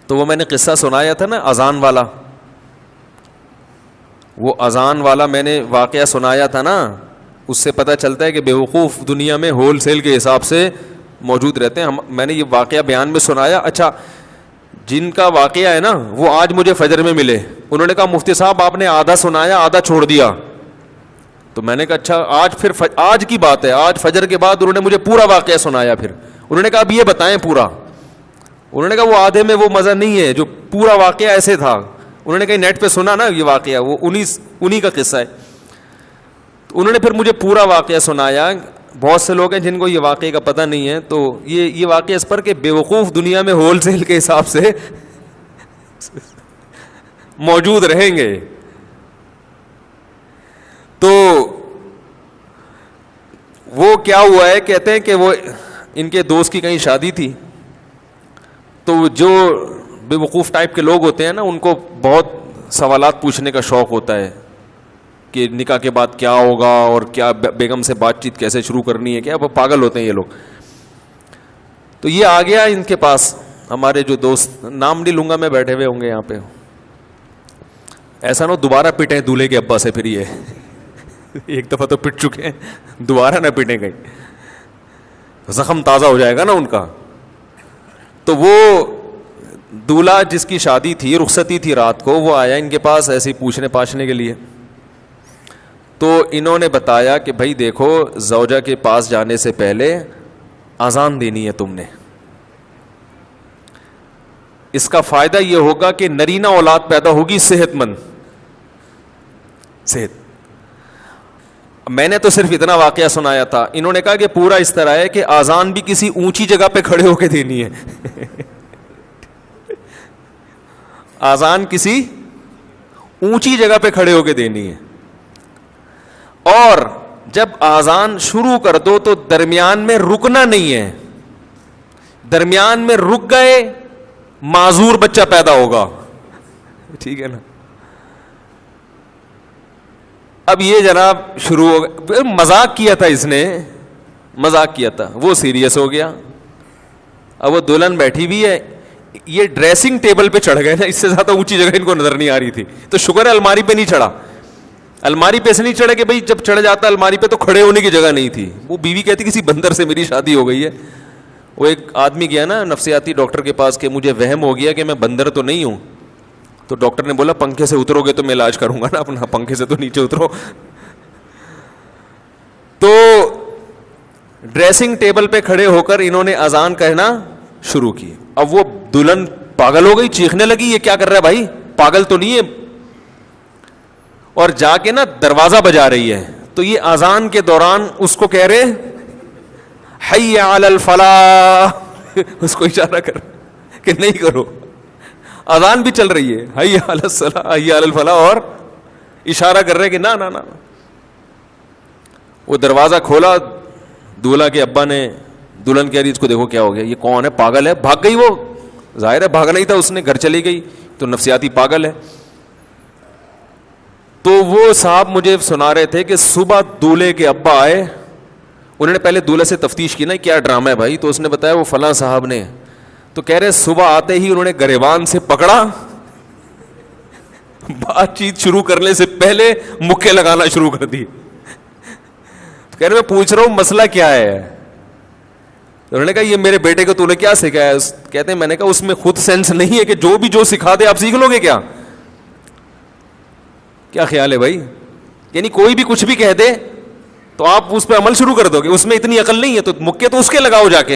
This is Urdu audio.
تو وہ میں نے قصہ سنایا تھا نا اذان والا, وہ اذان والا میں نے واقعہ سنایا تھا نا, اس سے پتہ چلتا ہے کہ بیوقوف دنیا میں ہول سیل کے حساب سے موجود رہتے ہیں. میں نے یہ واقعہ بیان میں سنایا. اچھا, جن کا واقعہ ہے نا وہ آج مجھے فجر میں ملے, انہوں نے کہا مفتی صاحب آپ نے آدھا سنایا آدھا چھوڑ دیا. تو میں نے کہا اچھا, آج پھر آج کی بات ہے, آج فجر کے بعد انہوں نے مجھے پورا واقعہ سنایا. پھر انہوں نے کہا اب یہ بتائیں پورا. انہوں نے کہا وہ آدھے میں وہ مزہ نہیں ہے جو پورا واقعہ ایسے تھا. انہوں نے کہا نیٹ پہ سنا نا یہ واقعہ, وہ انہی کا قصہ ہے. تو انہوں نے پھر مجھے پورا واقعہ سنایا. بہت سے لوگ ہیں جن کو یہ واقعے کا پتہ نہیں ہے, تو یہ واقعہ اس پر کہ بیوقوف دنیا میں ہول سیل کے حساب سے موجود رہیں گے. تو وہ کیا ہوا ہے, کہتے ہیں کہ وہ ان کے دوست کی کہیں شادی تھی, تو جو بے وقوف ٹائپ کے لوگ ہوتے ہیں نا ان کو بہت سوالات پوچھنے کا شوق ہوتا ہے کہ نکاح کے بعد کیا ہوگا اور کیا بیگم سے بات چیت کیسے شروع کرنی ہے, کیا وہ پاگل ہوتے ہیں یہ لوگ. تو یہ آ گیا ان کے پاس, ہمارے جو دوست, نام نہیں لوں گا میں, بیٹھے ہوئے ہوں گے یہاں پہ. ایسا نہ دوبارہ پٹیں دولہے کے ابا سے, پھر یہ ایک دفعہ تو پٹ چکے ہیں, دوبارہ نہ پٹیں کہیں, زخم تازہ ہو جائے گا نا ان کا. تو وہ دولہا جس کی شادی تھی, رخصتی تھی رات کو, وہ آیا ان کے پاس ایسے ہی پوچھنے پاچھنے کے لیے. تو انہوں نے بتایا کہ بھائی دیکھو, زوجہ کے پاس جانے سے پہلے اذان دینی ہے تم نے. اس کا فائدہ یہ ہوگا کہ نرینہ اولاد پیدا ہوگی صحت مند. صحت. میں نے تو صرف اتنا واقعہ سنایا تھا, انہوں نے کہا کہ پورا اس طرح ہے کہ اذان بھی کسی اونچی جگہ پہ کھڑے ہو کے دینی ہے. اذان کسی اونچی جگہ پہ کھڑے ہو کے دینی ہے, اور جب اذان شروع کر دو تو درمیان میں رکنا نہیں ہے. درمیان میں رک گئے معذور بچہ پیدا ہوگا. ٹھیک ہے نا. اب یہ جناب شروع ہو گیا, مذاق کیا تھا اس نے, مذاق کیا تھا, وہ سیریس ہو گیا. اب وہ دلہن بیٹھی بھی ہے, یہ ڈریسنگ ٹیبل پہ چڑھ گئے نا, اس سے زیادہ اونچی جگہ ان کو نظر نہیں آ رہی تھی. تو شکر ہے الماری پہ نہیں چڑھا. الماری پہ سے نہیں چڑھے کہ بھائی جب چڑھ جاتا الماری پہ تو کھڑے ہونے کی جگہ نہیں تھی. وہ بیوی کہتی کسی بندر سے میری شادی ہو گئی ہے. وہ ایک آدمی گیا نا نفسیاتی ڈاکٹر کے پاس کہ مجھے وہم ہو گیا کہ میں بندر تو نہیں ہوں. تو ڈاکٹر نے بولا پنکھے سے اترو گے تو میں علاج کروں گا نا اپنا, پنکھے سے تو نیچے اترو. تو ڈریسنگ ٹیبل پہ کھڑے ہو کر انہوں نے اذان کہنا شروع کی. اب وہ دلہن پاگل ہو گئی, چیخنے لگی یہ کیا کر رہا ہے بھائی, پاگل تو نہیں ہے. اور جا کے نا دروازہ بجا رہی ہے. تو یہ اذان کے دوران اس کو کہہ رہے حی علی الفلاح, اس کو اشارہ کر کہ نہیں کرو. اذان بھی چل رہی ہے, حی علی الصلاح حی علی الفلاح, اور اشارہ کر رہے کہ نہ نہ نہ. وہ دروازہ کھولا, دولہا کے ابا نے, دلہن کہہ رہی اس کو دیکھو کیا ہو گیا, یہ کون ہے, پاگل ہے. بھاگ گئی, وہ ظاہر ہے بھاگنا ہی تھا اس نے, گھر چلی گئی. تو نفسیاتی پاگل ہے. تو وہ صاحب مجھے سنا رہے تھے کہ صبح دولہے کے ابا آئے, انہوں نے پہلے دولہے سے تفتیش کی نا کیا ڈرامہ ہے بھائی, تو اس نے بتایا وہ فلاں صاحب نے. تو کہہ رہے صبح آتے ہی انہوں نے گریبان سے پکڑا, بات چیت شروع کرنے سے پہلے مکے لگانا شروع کر دی. کہہ رہے میں پوچھ رہا ہوں مسئلہ کیا ہے. انہوں نے کہا یہ میرے بیٹے کو تو نے کیا سکھایا. کہتے ہیں میں نے کہا اس میں خود سینس نہیں ہے کہ جو سکھا دے آپ سیکھ لو گے کیا. کیا خیال ہے بھائی, یعنی کوئی بھی کچھ بھی کہہ دے تو آپ اس پہ عمل شروع کر دو گے, اس میں اتنی عقل نہیں ہے, تو مکے تو اس کے لگاؤ جا کے.